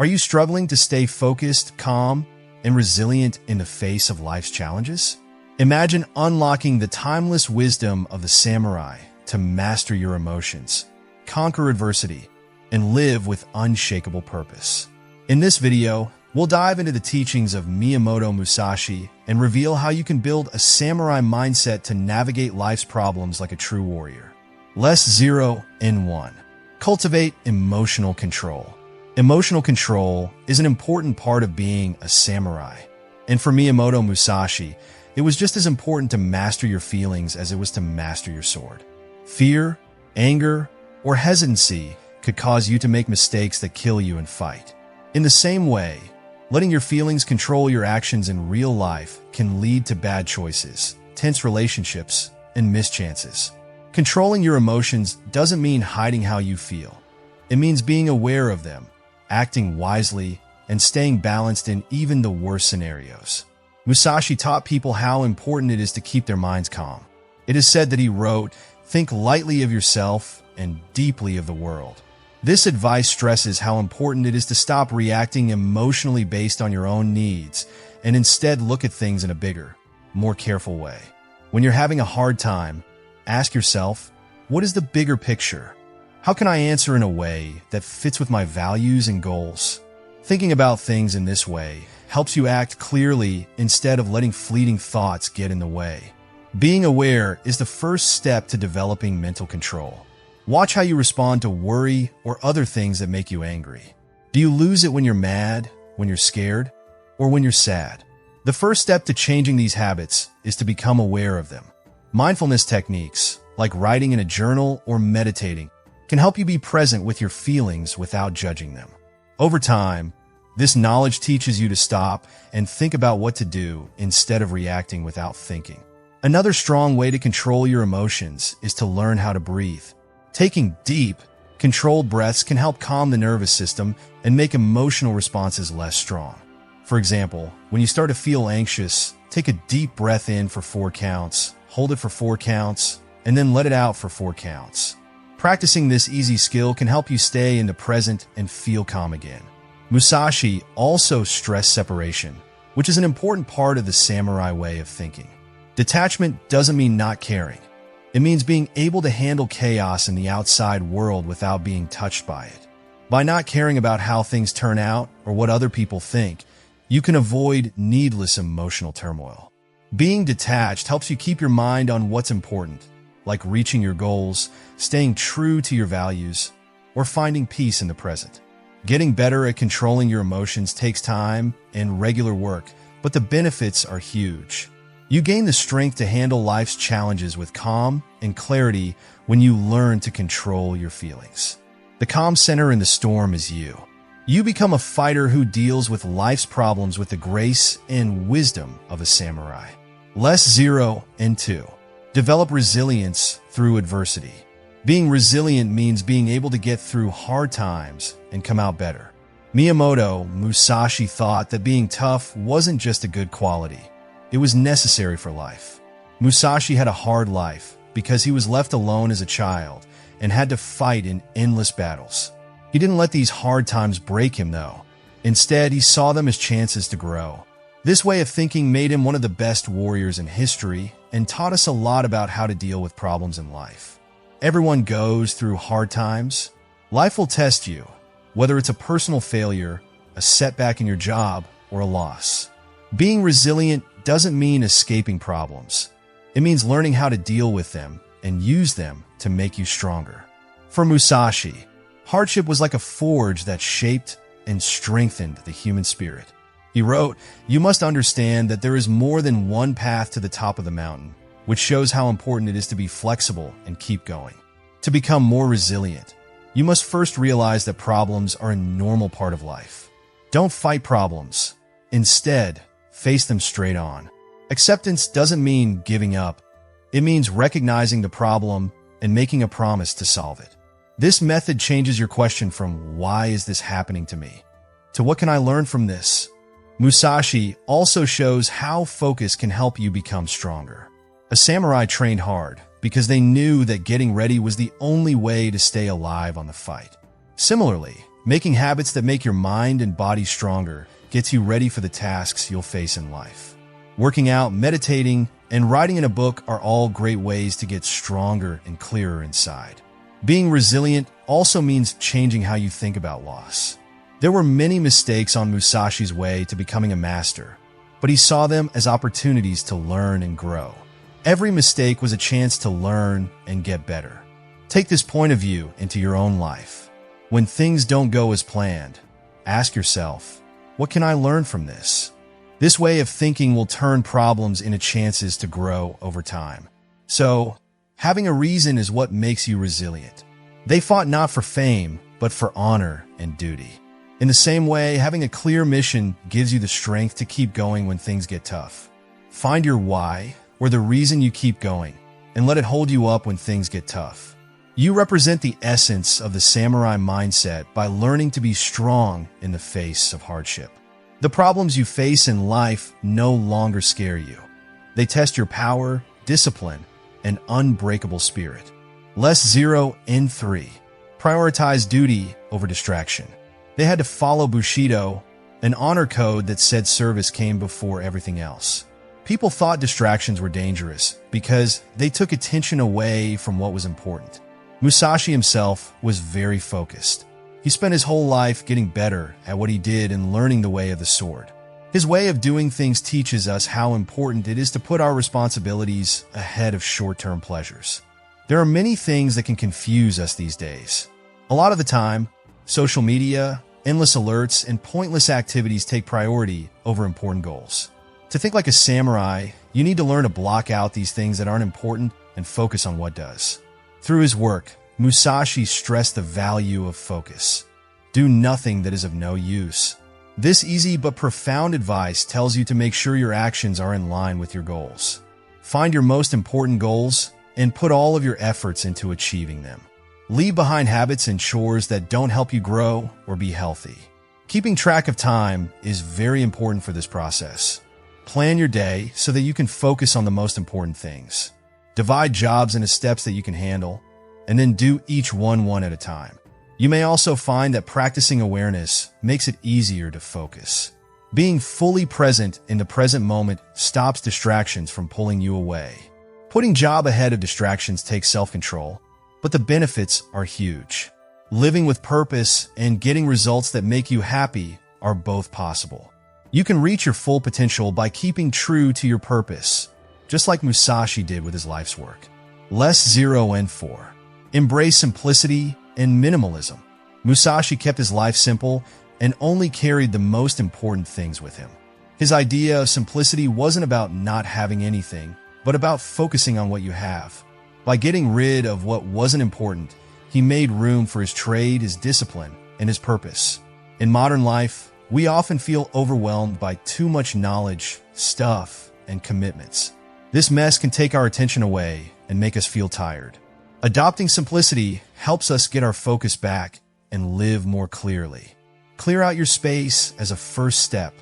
Are you struggling to stay focused, calm, and resilient in the face of life's challenges? Imagine unlocking the timeless wisdom of the samurai to master your emotions, conquer adversity, and live with unshakable purpose. In this video, we'll dive into the teachings of Miyamoto Musashi and reveal how you can build a samurai mindset to navigate life's problems like a true warrior. Lesson 0 in 1. Cultivate emotional control. Emotional control is an important part of being a samurai. And for Miyamoto Musashi, it was just as important to master your feelings as it was to master your sword. Fear, anger, or hesitancy could cause you to make mistakes that kill you in fight. In the same way, letting your feelings control your actions in real life can lead to bad choices, tense relationships, and missed chances. Controlling your emotions doesn't mean hiding how you feel. It means being aware of them, acting wisely, and staying balanced in even the worst scenarios. Musashi taught people how important it is to keep their minds calm. It is said that he wrote, "Think lightly of yourself and deeply of the world." This advice stresses how important it is to stop reacting emotionally based on your own needs and instead look at things in a bigger, more careful way. When you're having a hard time, ask yourself, what is the bigger picture? How can I answer in a way that fits with my values and goals? Thinking about things in this way helps you act clearly instead of letting fleeting thoughts get in the way. Being aware is the first step to developing mental control. Watch how you respond to worry or other things that make you angry. Do you lose it when you're mad, when you're scared, or when you're sad? The first step to changing these habits is to become aware of them. Mindfulness techniques, like writing in a journal or meditating, can help you be present with your feelings without judging them. Over time, this knowledge teaches you to stop and think about what to do instead of reacting without thinking. Another strong way to control your emotions is to learn how to breathe. Taking deep, controlled breaths can help calm the nervous system and make emotional responses less strong. For example, when you start to feel anxious, take a deep breath in for 4 counts, hold it for 4 counts, and then let it out for 4 counts. Practicing this easy skill can help you stay in the present and feel calm again. Musashi also stressed separation, which is an important part of the samurai way of thinking. Detachment doesn't mean not caring. It means being able to handle chaos in the outside world without being touched by it. By not caring about how things turn out or what other people think, you can avoid needless emotional turmoil. Being detached helps you keep your mind on what's important, like reaching your goals, staying true to your values, or finding peace in the present. Getting better at controlling your emotions takes time and regular work, but the benefits are huge. You gain the strength to handle life's challenges with calm and clarity when you learn to control your feelings. The calm center in the storm is you. You become a fighter who deals with life's problems with the grace and wisdom of a samurai. Lesson 0 and 2. Develop resilience through adversity. Being resilient means being able to get through hard times and come out better. Miyamoto Musashi thought that being tough wasn't just a good quality. It was necessary for life. Musashi had a hard life because he was left alone as a child and had to fight in endless battles. He didn't let these hard times break him, though. Instead, he saw them as chances to grow. This way of thinking made him one of the best warriors in history and taught us a lot about how to deal with problems in life. Everyone goes through hard times. Life will test you, whether it's a personal failure, a setback in your job, or a loss. Being resilient doesn't mean escaping problems. It means learning how to deal with them and use them to make you stronger. For Musashi, hardship was like a forge that shaped and strengthened the human spirit. He wrote, "You must understand that there is more than one path to the top of the mountain," which shows how important it is to be flexible and keep going. To become more resilient, you must first realize that problems are a normal part of life. Don't fight problems. Instead, face them straight on. Acceptance doesn't mean giving up. It means recognizing the problem and making a promise to solve it. This method changes your question from "why is this happening to me?" to "what can I learn from this?" Musashi also shows how focus can help you become stronger. A samurai trained hard because they knew that getting ready was the only way to stay alive on the fight. Similarly, Making habits that make your mind and body stronger gets you ready for the tasks you'll face in life. Working out, meditating, and writing in a book are all great ways to get stronger and clearer inside. Being resilient also means changing how you think about loss. There were many mistakes on Musashi's way to becoming a master, but he saw them as opportunities to learn and grow. Every mistake was a chance to learn and get better. Take this point of view into your own life. When things don't go as planned, ask yourself, what can I learn from this? This way of thinking will turn problems into chances to grow over time. So, having a reason is what makes you resilient. They fought not for fame, but for honor and duty. In the same way, having a clear mission gives you the strength to keep going when things get tough. Find your why, or the reason you keep going, and let it hold you up when things get tough. You represent the essence of the samurai mindset by learning to be strong in the face of hardship. The problems you face in life no longer scare you. They test your power, discipline, and unbreakable spirit. Less 0 and 3. Prioritize duty over distraction. They had to follow Bushido, an honor code that said service came before everything else. People thought distractions were dangerous because they took attention away from what was important. Musashi himself was very focused. He spent his whole life getting better at what he did and learning the way of the sword. His way of doing things teaches us how important it is to put our responsibilities ahead of short-term pleasures. There are many things that can confuse us these days. A lot of the time, social media, endless alerts, and pointless activities take priority over important goals. To think like a samurai, you need to learn to block out these things that aren't important and focus on what does. Through his work, Musashi stressed the value of focus. Do nothing that is of no use. This easy but profound advice tells you to make sure your actions are in line with your goals. Find your most important goals and put all of your efforts into achieving them. Leave behind habits and chores that don't help you grow or be healthy. Keeping track of time is very important for this process. Plan your day so that you can focus on the most important things. Divide jobs into steps that you can handle, and then do each one at a time. You may also find that practicing awareness makes it easier to focus. Being fully present in the present moment stops distractions from pulling you away. Putting job ahead of distractions takes self-control, but the benefits are huge. Living with purpose and getting results that make you happy are both possible. You can reach your full potential by keeping true to your purpose, just like Musashi did with his life's work. Less 0 and 4. Embrace simplicity and minimalism. Musashi kept his life simple and only carried the most important things with him. His idea of simplicity wasn't about not having anything, but about focusing on what you have. By getting rid of what wasn't important, he made room for his trade, his discipline, and his purpose. In modern life, we often feel overwhelmed by too much knowledge, stuff, and commitments. This mess can take our attention away and make us feel tired. Adopting simplicity helps us get our focus back and live more clearly. Clear out your space as a first step.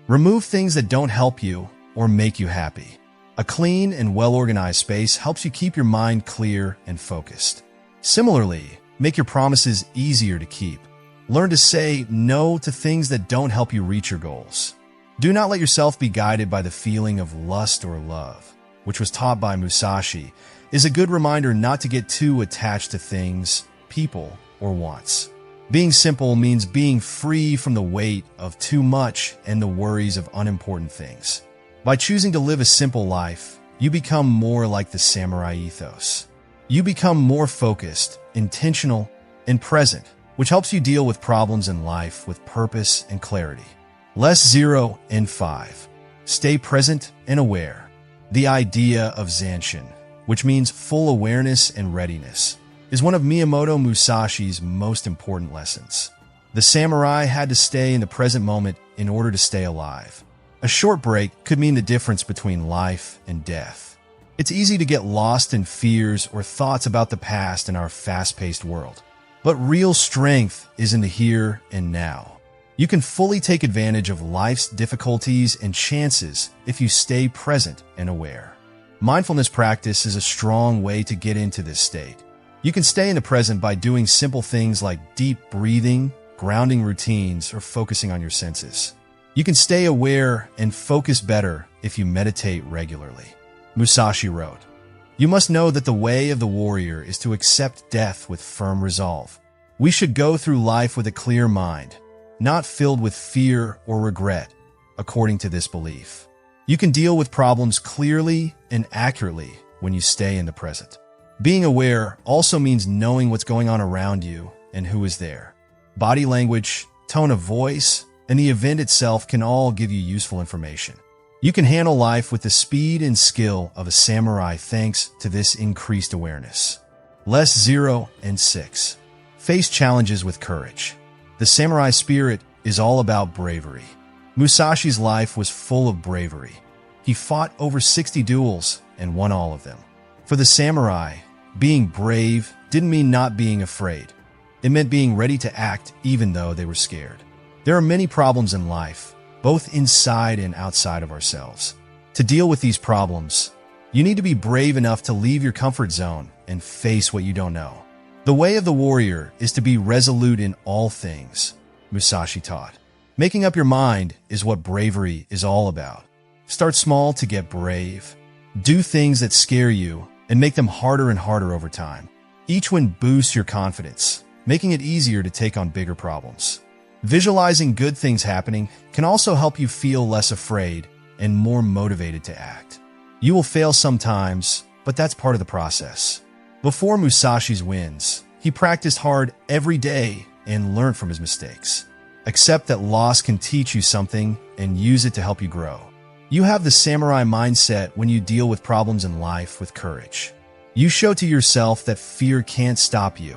Remove things that don't help you or make you happy. A clean and well-organized space helps you keep your mind clear and focused. Similarly, make your promises easier to keep. Learn to say no to things that don't help you reach your goals. Do not let yourself be guided by the feeling of lust or love, which was taught by Musashi, is a good reminder not to get too attached to things, people, or wants. Being simple means being free from the weight of too much and the worries of unimportant things. By choosing to live a simple life, you become more like the samurai ethos. You become more focused, intentional, and present, which helps you deal with problems in life with purpose and clarity. Less 0 and 5. Stay present and aware. The idea of Zanshin, which means full awareness and readiness, is one of Miyamoto Musashi's most important lessons. The samurai had to stay in the present moment in order to stay alive. A short break could mean the difference between life and death. It's easy to get lost in fears or thoughts about the past in our fast-paced world. But real strength is in the here and now. You can fully take advantage of life's difficulties and chances if you stay present and aware. Mindfulness practice is a strong way to get into this state. You can stay in the present by doing simple things like deep breathing, grounding routines, or focusing on your senses. You can stay aware and focus better if you meditate regularly. Musashi wrote, "You must know that the way of the warrior is to accept death with firm resolve. We should go through life with a clear mind, not filled with fear or regret, according to this belief. You can deal with problems clearly and accurately when you stay in the present. Being aware also means knowing what's going on around you and who is there. Body language, tone of voice, and the event itself can all give you useful information. You can handle life with the speed and skill of a samurai thanks to this increased awareness." Less 0 and 6. Face challenges with courage. The samurai spirit is all about bravery. Musashi's life was full of bravery. He fought over 60 duels and won all of them. For the samurai, being brave didn't mean not being afraid. It meant being ready to act even though they were scared. There are many problems in life, both inside and outside of ourselves. To deal with these problems, you need to be brave enough to leave your comfort zone and face what you don't know. The way of the warrior is to be resolute in all things, Musashi taught. Making up your mind is what bravery is all about. Start small to get brave. Do things that scare you and make them harder and harder over time. Each win boosts your confidence, making it easier to take on bigger problems. Visualizing good things happening can also help you feel less afraid and more motivated to act. You will fail sometimes, but that's part of the process. Before Musashi's wins, he practiced hard every day and learned from his mistakes. Accept that loss can teach you something and use it to help you grow. You have the samurai mindset when you deal with problems in life with courage. You show to yourself that fear can't stop you,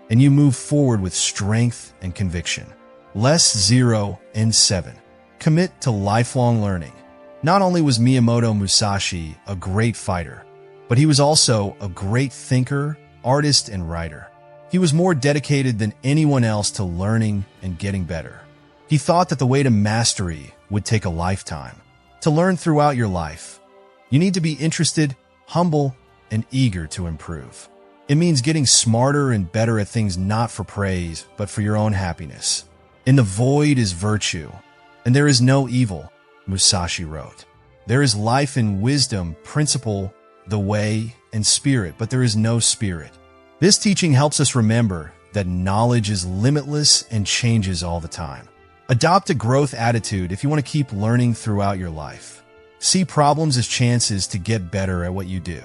and you move forward with strength and conviction. Less 0 and 7. Commit to lifelong learning. Not only was Miyamoto Musashi a great fighter, but he was also a great thinker, artist, and writer. He was more dedicated than anyone else to learning and getting better. He thought that the way to mastery would take a lifetime. To learn throughout your life, you need to be interested, humble, and eager to improve. It means getting smarter and better at things not for praise, but for your own happiness. In the void is virtue, and there is no evil, Musashi wrote. There is life in wisdom, principle, the way, and spirit, but there is no spirit. This teaching helps us remember that knowledge is limitless and changes all the time. Adopt a growth attitude if you want to keep learning throughout your life. See problems as chances to get better at what you do.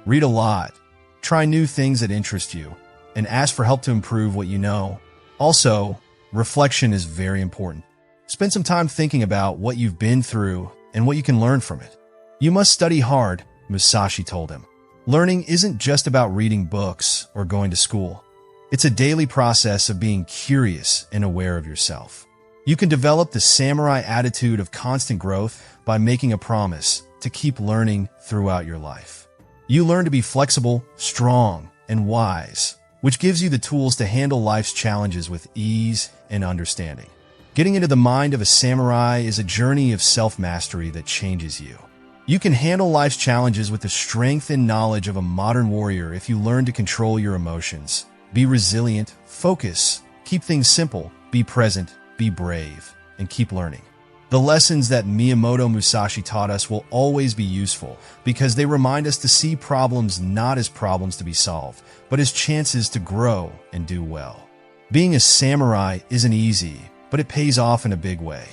Read a lot, try new things that interest you, and ask for help to improve what you know. Also, reflection is very important. Spend some time thinking about what you've been through and what you can learn from it. You must study hard, Musashi told him. Learning isn't just about reading books or going to school. It's a daily process of being curious and aware of yourself. You can develop the samurai attitude of constant growth by making a promise to keep learning throughout your life. You learn to be flexible, strong, and wise, which gives you the tools to handle life's challenges with ease and understanding. Getting into the mind of a samurai is a journey of self-mastery that changes you. You can handle life's challenges with the strength and knowledge of a modern warrior if you learn to control your emotions. Be resilient, focus, keep things simple, be present, be brave, and keep learning. The lessons that Miyamoto Musashi taught us will always be useful because they remind us to see problems not as problems to be solved, but as chances to grow and do well. Being a samurai isn't easy, but it pays off in a big way.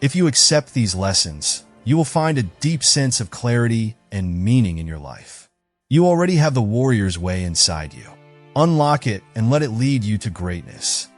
If you accept these lessons, you will find a deep sense of clarity and meaning in your life. You already have the warrior's way inside you. Unlock it and let it lead you to greatness.